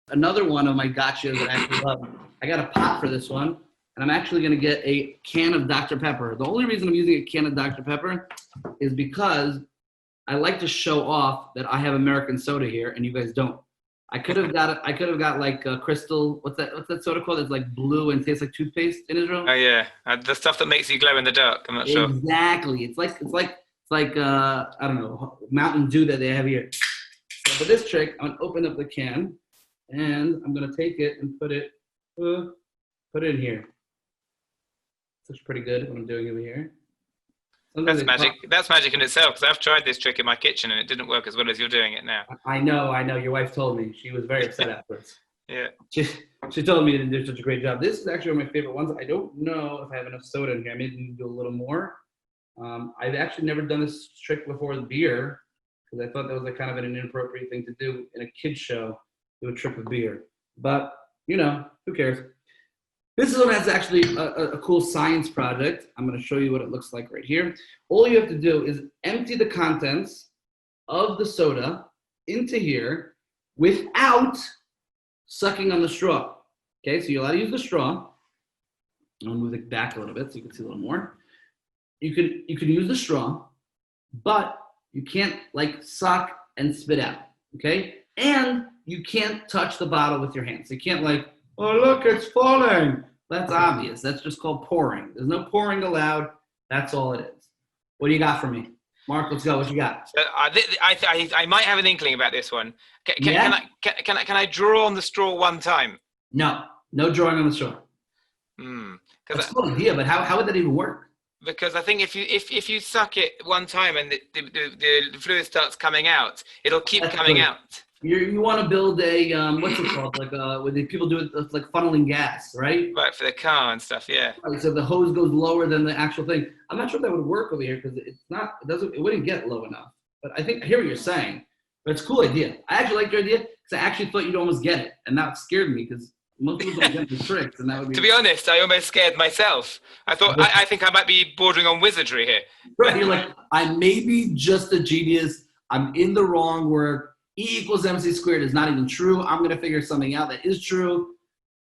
Another one of my gotchas that I actually love. I got a pot for this one, and I'm actually going to get a can of Dr. Pepper. The only reason I'm using a can of Dr. Pepper is because I like to show off that I have American soda here, and you guys don't. I could have got like a Crystal. What's that soda called? It's like blue and tastes like toothpaste in Israel. Oh yeah, the stuff that makes you glow in the dark. I'm not sure. Exactly. It's like I don't know, Mountain Dew that they have here. So for this trick, I'm gonna open up the can, and I'm gonna take it and put it in here. Looks pretty good what I'm doing over here. That's magic. That's magic in itself, because I've tried this trick in my kitchen and it didn't work as well as you're doing it now. I know. Your wife told me. She was very upset afterwards. Yeah. She told me you didn't do such a great job. This is actually one of my favorite ones. I don't know if I have enough soda in here. I may need to do a little more. I've actually never done this trick before with beer, because I thought that was like kind of an inappropriate thing to do in a kid's show, do a trick with beer. But, who cares? This is one that's actually a cool science project. I'm going to show you what it looks like right here. All you have to do is empty the contents of the soda into here without sucking on the straw. Okay, so you're allowed to use the straw. I'll move it back a little bit so you can see a little more. You can use the straw, but you can't like suck and spit out. Okay, and you can't touch the bottle with your hands. You can't like, oh, look, it's falling. That's obvious. That's just called pouring. There's no pouring allowed. That's all it is. What do you got for me? Mark, let's go. What you got? I might have an inkling about this one. Can I draw on the straw one time? No drawing on the straw. That's a cool idea, but how would that even work? Because I think if you suck it one time and the fluid starts coming out, it'll keep coming out. You want to build a what's it called? Like when people do it like funneling gas, right? Right, for the car and stuff, yeah. Right, so the hose goes lower than the actual thing. I'm not sure if that would work over here because it wouldn't get low enough. But I hear what you're saying. But it's a cool idea. I actually like your idea because I actually thought you'd almost get it, and that scared me because most people don't get the tricks, and that would be. To be honest, I almost scared myself. I thought I think I might be bordering on wizardry here. Right, you're like, I may be just a genius. I'm in the wrong word. E equals MC squared is not even true. I'm going to figure something out that is true.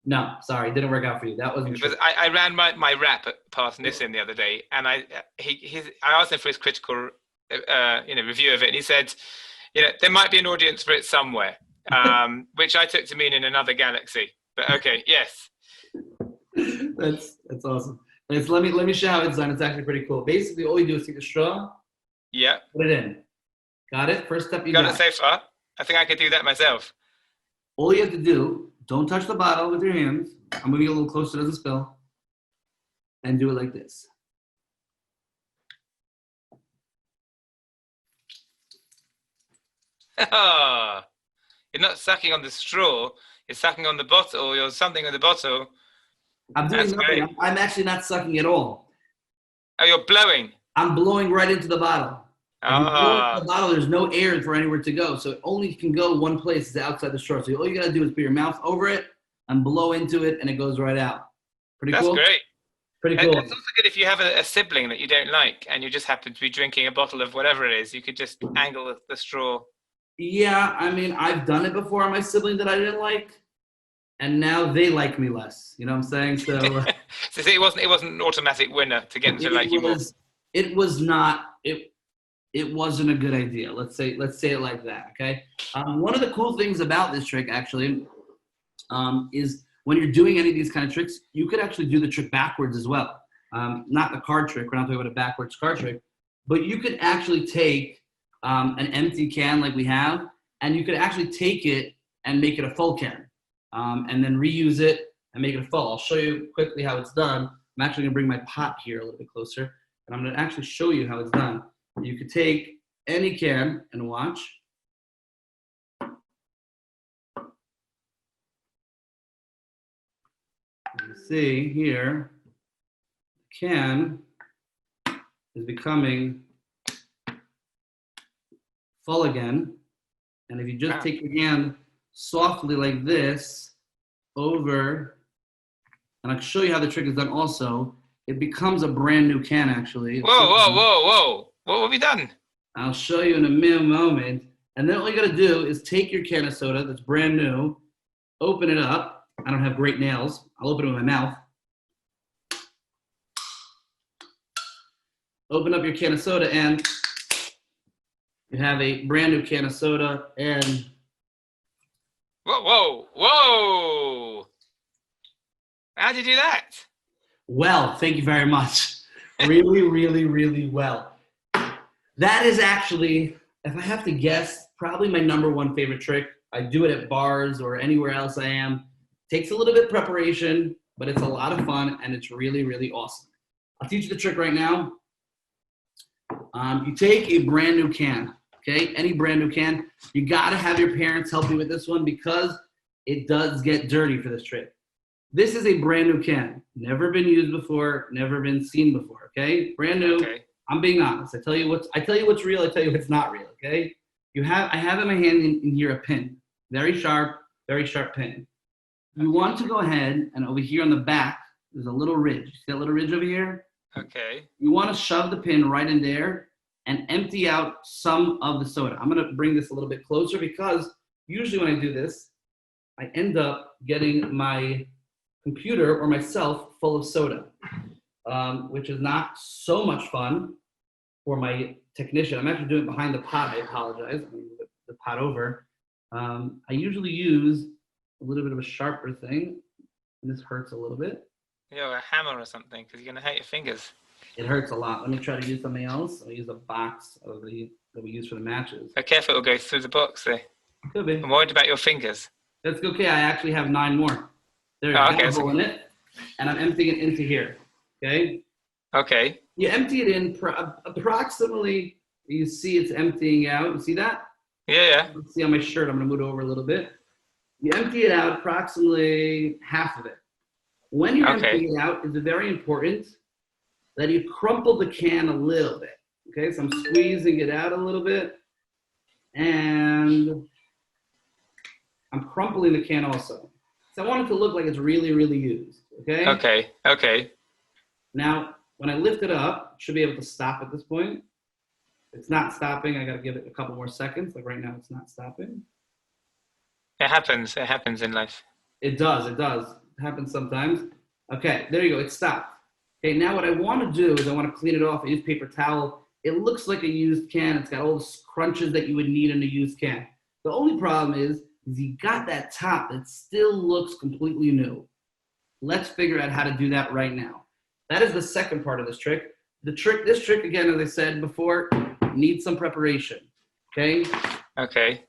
No, sorry, it didn't work out for you. That wasn't true. I ran my rap past Nissim the other day, and I asked him for his critical review of it, and he said, there might be an audience for it somewhere, which I took to mean in another galaxy. But okay, yes. That's awesome. Let me show how it's done. It's actually pretty cool. Basically, all you do is take a straw. Yeah. Put it in. Got it? First step you got it so far. I think I could do that myself. All you have to do, don't touch the bottle with your hands. I'm moving a little closer, doesn't spill. And do it like this. Oh, you're not sucking on the straw. You're sucking on the bottle. You're something on the bottle. I'm doing nothing. I'm actually not sucking at all. Oh, you're blowing. I'm blowing right into the bottle. The bottle, there's no air for anywhere to go, so it only can go one place, is outside the straw. So all you gotta do is put your mouth over it and blow into it, and it goes right out. Pretty cool. That's great. Pretty cool. It's also good if you have a sibling that you don't like, and you just happen to be drinking a bottle of whatever it is. You could just angle the straw. Yeah, I mean, I've done it before on my sibling that I didn't like, and now they like me less. You know what I'm saying? So, so it wasn't an automatic winner to get them to like you more. It was not. It wasn't a good idea. Let's say it like that. Okay. One of the cool things about this trick actually is when you're doing any of these kind of tricks, you could actually do the trick backwards as well. Not the card trick. We're not talking about a backwards card trick, but you could actually take an empty can like we have, and you could actually take it and make it a full can, and then reuse it and make it a full. I'll show you quickly how it's done. I'm actually gonna bring my pot here a little bit closer, and I'm gonna actually show you how it's done. You could take any can and watch. You see here, the can is becoming full again. And if you just take your hand softly like this over, and I'll show you how the trick is done also, it becomes a brand new can actually. Whoa. What have you done? I'll show you in a mere moment. And then all you got to do is take your can of soda that's brand new, open it up. I don't have great nails. I'll open it with my mouth. Open up your can of soda, and you have a brand new can of soda. And whoa. How did you do that? well, thank you very much. Really, really, really well. That is actually, if I have to guess, probably my number one favorite trick. I do it at bars or anywhere else I am. Takes a little bit of preparation, but it's a lot of fun, and it's really, really awesome. I'll teach you the trick right now. You take a brand new can, okay? Any brand new can. You gotta have your parents help you with this one because it does get dirty for this trick. This is a brand new can. Never been used before, never been seen before, okay? Brand new. Okay. I'm being honest. I tell you what's real, I tell you what's not real, okay? I have in my hand in here a pin. Very sharp pin. You want to go ahead, and over here on the back, there's a little ridge. See that little ridge over here? Okay. You want to shove the pin right in there and empty out some of the soda. I'm going to bring this a little bit closer because usually when I do this, I end up getting my computer or myself full of soda, which is not so much fun for my technician. I'm actually doing it behind the pot. I apologize. I'm going to move the pot over. I usually use a little bit of a sharper thing. And this hurts a little bit. A hammer or something, because you're going to hurt your fingers. It hurts a lot. Let me try to use something else. I'll use a box that we use for the matches. Be careful, it'll go through the box there. Could be. I'm worried about your fingers. That's okay. I actually have 9 more. There you go. Okay, I'm pulling it, and I'm emptying it into here. Okay? Okay. You empty it in approximately, you see it's emptying out. You see that? Yeah. Let's see on my shirt. I'm going to move it over a little bit. You empty it out approximately half of it. When you're emptying it out, it's very important that you crumple the can a little bit. Okay, so I'm squeezing it out a little bit, and I'm crumpling the can also. So I want it to look like it's really, really used. Okay? Okay. Now, when I lift it up, it should be able to stop at this point. It's not stopping. I got to give it a couple more seconds. Like right now, it's not stopping. It happens in life. It does. It happens sometimes. Okay, there you go. It stopped. Okay, now what I want to do is I want to clean it off. I use paper towel. It looks like a used can. It's got all the crunches that you would need in a used can. The only problem is you got that top that still looks completely new. Let's figure out how to do that right now. That is the second part of this trick. This trick, again, as I said before, needs some preparation. Okay? Okay.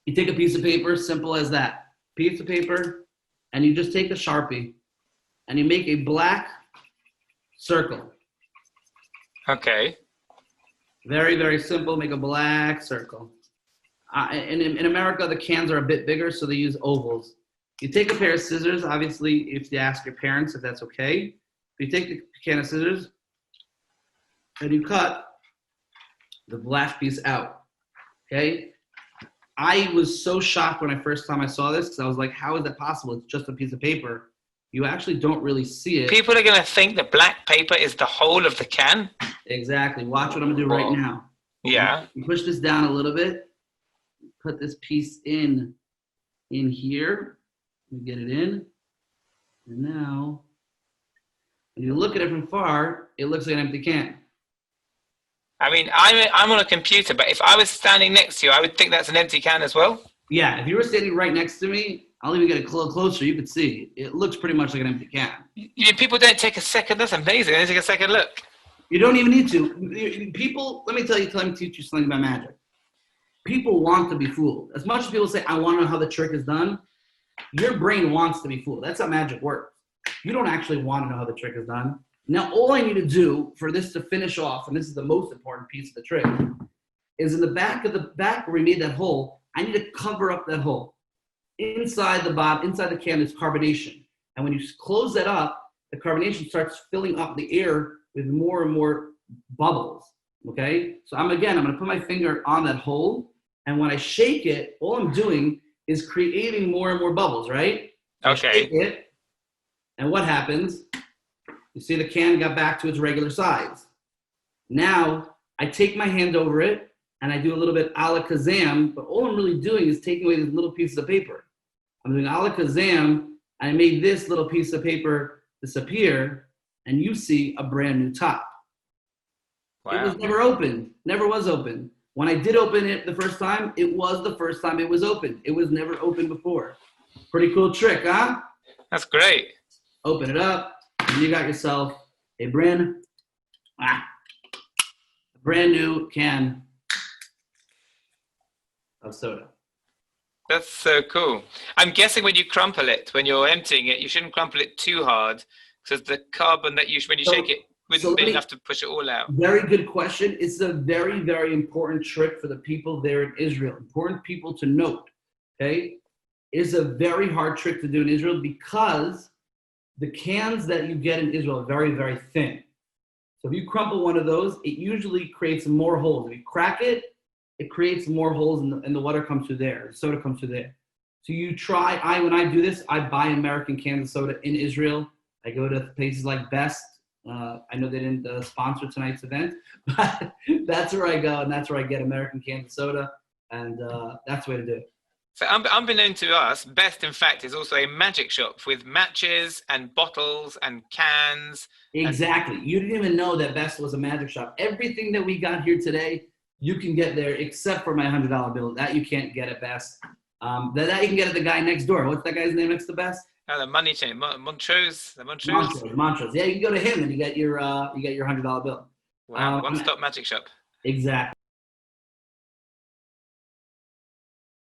You take a piece of paper, simple as that. Piece of paper, and you just take the Sharpie, and you make a black circle. Okay. Very, very simple. Make a black circle. In America, the cans are a bit bigger, so they use ovals. You take a pair of scissors. Obviously, if you ask your parents if that's okay. You take the can of scissors, and you cut the black piece out. Okay? I was so shocked when I first time I saw this because I was like, how is that possible? It's just a piece of paper. You actually don't really see it. People are going to think that black paper is the whole of the can. Exactly. Watch what I'm going to do right now. Yeah. You push this down a little bit. Put this piece in here. We get it in. And now, when you look at it from far, it looks like an empty can. I mean, I'm on a computer, but if I was standing next to you, I would think that's an empty can as well. Yeah, if you were standing right next to me, I'll even get it closer. You could see. It looks pretty much like an empty can. People don't take a second. That's amazing. They take a second look. You don't even need to. People, let me teach you something about magic. People want to be fooled. As much as people say, I want to know how the trick is done, your brain wants to be fooled. That's how magic works. You don't actually want to know how the trick is done. Now, all I need to do for this to finish off, and this is the most important piece of the trick, is in the back where we made that hole, I need to cover up that hole. Inside the can is carbonation. And when you close that up, the carbonation starts filling up the air with more and more bubbles, okay? So I'm gonna put my finger on that hole, and when I shake it, all I'm doing is creating more and more bubbles, right? So okay. I shake it, and what happens? You see the can got back to its regular size. Now, I take my hand over it, and I do a little bit alakazam, but all I'm really doing is taking away these little pieces of paper. I'm doing alakazam. I made this little piece of paper disappear, and you see a brand new top. Wow. It was never opened. Never was open. When I did open it the first time, it was the first time it was open. It was never opened before. Pretty cool trick, huh? That's great. Open it up, and you got yourself a brand new can of soda. That's so cool. I'm guessing when you crumple it, when you're emptying it, you shouldn't crumple it too hard because the carbon that when you shake it wouldn't be enough to push it all out. Very good question. It's a very, very important trick for the people there in Israel. Important people to note, okay? It's a very hard trick to do in Israel because the cans that you get in Israel are very, very thin. So if you crumple one of those, it usually creates more holes. If you crack it, it creates more holes and the water comes through there. The soda comes through there. So you try, when I do this, I buy American cans of soda in Israel. I go to places like Best. I know they didn't sponsor tonight's event, but that's where I go and that's where I get American cans of soda. And that's the way to do it. So unbeknown to us, Best, in fact, is also a magic shop with matches and bottles and cans. Exactly. You didn't even know that Best was a magic shop. Everything that we got here today, you can get there except for my $100 bill. That you can't get at Best. That you can get at the guy next door. What's that guy's name next to Best? Oh, the money chain, Montrose. Montrose. Yeah, you can go to him and you get your $100 bill. Wow, one-stop magic shop. Exactly.